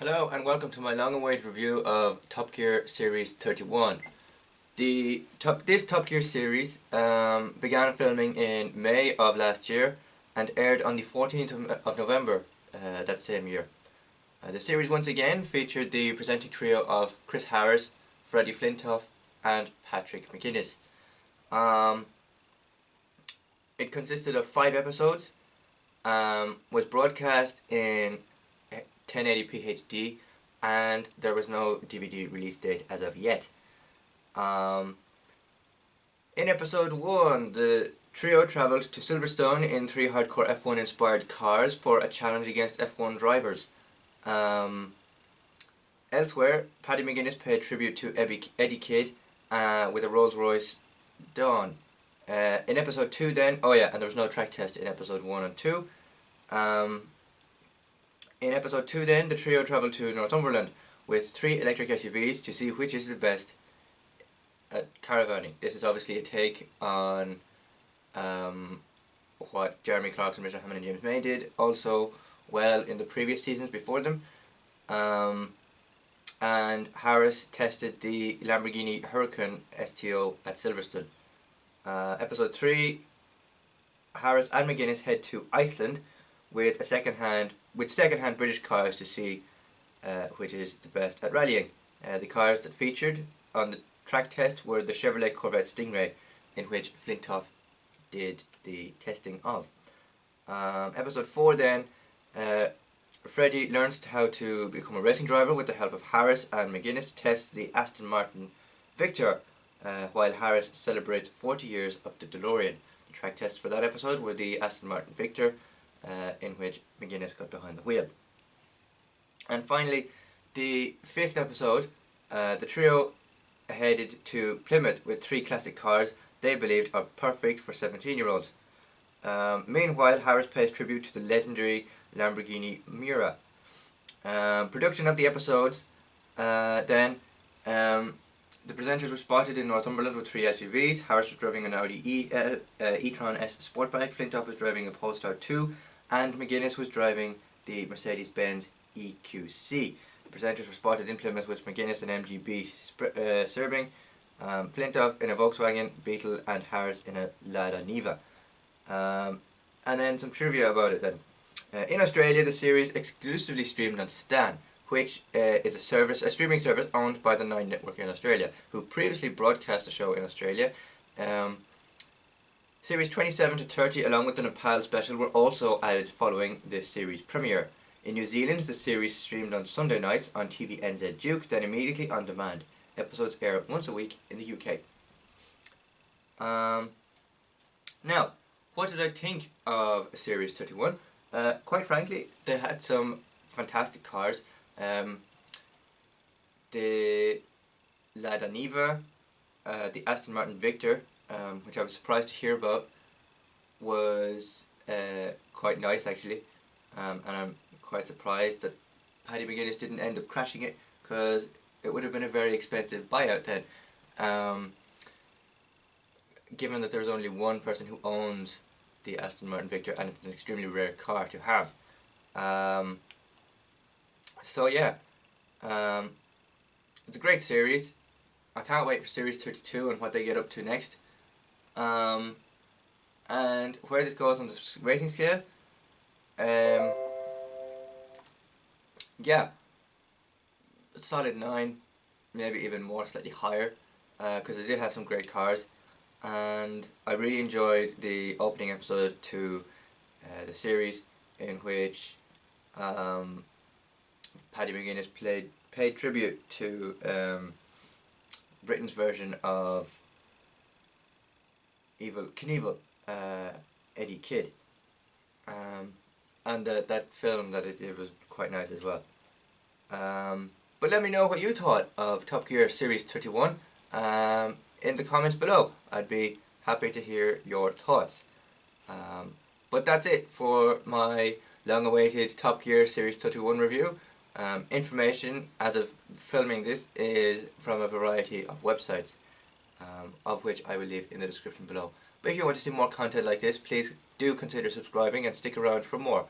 Hello and welcome to my long-awaited review of Top Gear Series 31. This Top Gear series began filming in May of last year and aired on the 14th of November that same year. The series once again featured the presenting trio of Chris Harris, Freddie Flintoff and Patrick McGuinness. It consisted of 5 episodes, was broadcast in 1080p HD, and there was no DVD release date as of yet. In episode 1, the trio travelled to Silverstone in 3 hardcore F1 inspired cars for a challenge against F1 drivers. Elsewhere, Paddy McGuinness paid tribute to Eddie Kidd with a Rolls Royce Dawn. In episode 2 then, and there was no track test in episode 1 and 2. In episode 2 then, the trio travelled to Northumberland with 3 electric SUVs to see which is the best at caravanning. This is obviously a take on what Jeremy Clarkson, Mr. Hammond and James May did also well in the previous seasons before them. And Harris tested the Lamborghini Huracan STO at Silverstone. Episode 3, Harris and McGuinness head to Iceland with second-hand British cars to see which is the best at rallying. The cars that featured on the track test were the Chevrolet Corvette Stingray, in which Flintoff did the testing of. Episode 4 then, Freddie learns how to become a racing driver with the help of Harris, and McGuinness tests the Aston Martin Victor while Harris celebrates 40 years of the DeLorean. The track tests for that episode were the Aston Martin Victor, in which McGuinness got behind the wheel. And finally, the 5th episode, the trio headed to Plymouth with 3 classic cars they believed are perfect for 17-year-olds. Meanwhile, Harris pays tribute to the legendary Lamborghini Miura. Production of the episodes, then, the presenters were spotted in Northumberland with 3 SUVs. Harris was driving an Audi e-tron S Sportback, Flintoff was driving a Polestar 2, and McGuinness was driving the Mercedes-Benz EQC. The presenters were spotted in Plymouth with McGuinness and MGB serving, Flintoff in a Volkswagen Beetle and Harris in a Lada Niva. And then some trivia about it then. In Australia, the series exclusively streamed on Stan, which is a streaming service owned by the 9 Network in Australia, who previously broadcast the show in Australia. Series 27 to 30 along with the Nepal special were also added following this series premiere. In New Zealand, the series streamed on Sunday nights on TVNZ Duke, then immediately on demand. Episodes air once a week in the UK. Now, what did I think of Series 31? Quite frankly, they had some fantastic cars. The Lada Niva, the Aston Martin Victor, which I was surprised to hear about, was quite nice actually, and I'm quite surprised that Paddy McGuinness didn't end up crashing it, because it would have been a very expensive buyout then, given that there's only one person who owns the Aston Martin Victor and it's an extremely rare car to have. So yeah, it's a great series. I can't wait for Series 32 and what they get up to next. And where this goes on the rating scale, yeah, a solid 9, maybe even more, slightly higher, because they did have some great cars, and I really enjoyed the opening episode to the series, in which Paddy McGuinness paid tribute to Britain's version of Knievel, Eddie Kidd, and that film that it did was quite nice as well. But let me know what you thought of Top Gear Series 31 in the comments below. I'd be happy to hear your thoughts. But that's it for my long-awaited Top Gear Series 31 review. Information as of filming this is from a variety of websites, of which I will leave in the description below. But if you want to see more content like this, please do consider subscribing and stick around for more.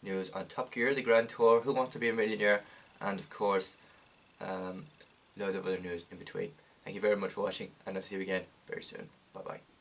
news on Top Gear, the Grand Tour, Who Wants to Be a Millionaire, and of course loads of other news in between. Thank you very much for watching, and I'll see you again very soon. Bye bye.